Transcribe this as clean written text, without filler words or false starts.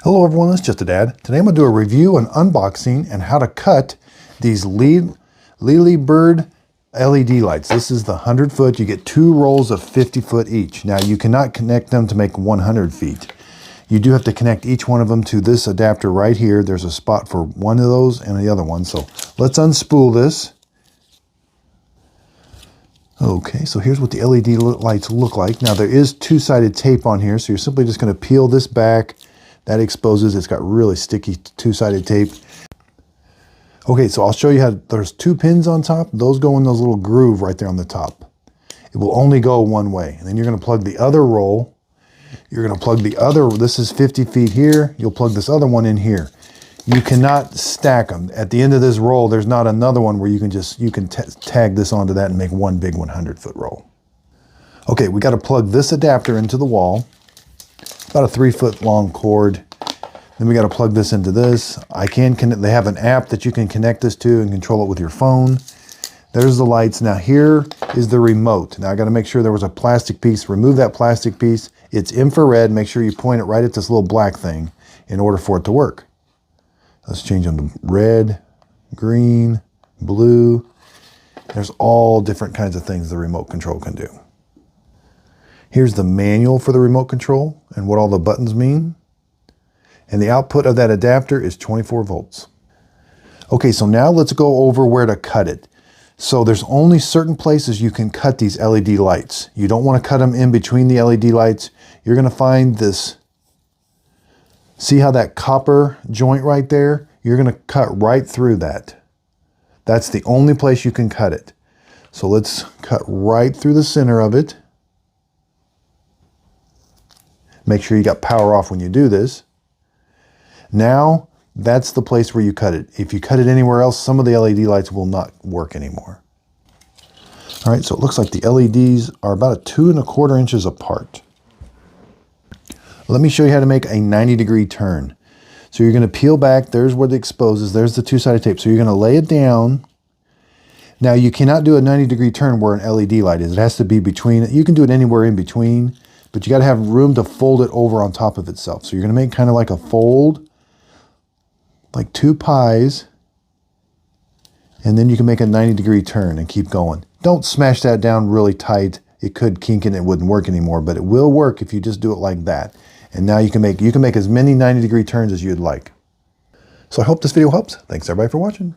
Hello everyone, it's Just a Dad. Today I'm going to do a review and unboxing and how to cut these Leeleberd LED lights. This is the 100 foot. You get 2 rolls of 50 foot each. Now you cannot connect them to make 100 feet. You do have to connect each one of them to this adapter right here. There's a spot for one of those and the other one. So let's unspool this. Okay, so here's what the LED lights look like. Now there is 2-sided tape on here, so you're simply just going to peel this back. That exposes, it's got really sticky 2-sided tape. Okay, so I'll show you how, there's 2 pins on top. Those go in those little groove right there on the top. It will only go one way. And then you're gonna plug the other roll. You're gonna plug the other, this is 50 feet here. You'll plug this other one in here. You cannot stack them. At the end of this roll, there's not another one where you can tag this onto that and make one big 100 foot roll. Okay, we gotta plug this adapter into the wall. About a 3 foot long cord. Then we got to plug this into this. They have an app that you can connect this to and control it with your phone. There's the lights. Now here is the remote. Now I got to make sure there was a plastic piece. Remove that plastic piece. It's infrared. Make sure you point it right at this little black thing in order for it to work. Let's change them to red, green, blue. There's all different kinds of things the remote control can do. Here's the manual for the remote control and what all the buttons mean. And the output of that adapter is 24 volts. Okay, so now let's go over where to cut it. So there's only certain places you can cut these LED lights. You don't want to cut them in between the LED lights. You're going to find this, see how that copper joint right there? You're going to cut right through that. That's the only place you can cut it. So let's cut right through the center of it. Make sure you got power off when you do this. Now, that's the place where you cut it. If you cut it anywhere else, some of the LED lights will not work anymore. All right, so it looks like the LEDs are about 2 1/4 inches apart. Let me show you how to make a 90-degree turn. So you're gonna peel back, there's where it exposes, there's the 2-sided tape. So you're gonna lay it down. Now you cannot do a 90-degree turn where an LED light is. It has to be between, you can do it anywhere in between, but you got to have room to fold it over on top of itself. So you're going to make kind of like a fold, like 2 pies, and then you can make a 90-degree turn and keep going. Don't smash that down really tight. It could kink and it wouldn't work anymore, but it will work if you just do it like that. And now you can make as many 90-degree turns as you'd like. So I hope this video helps. Thanks everybody for watching.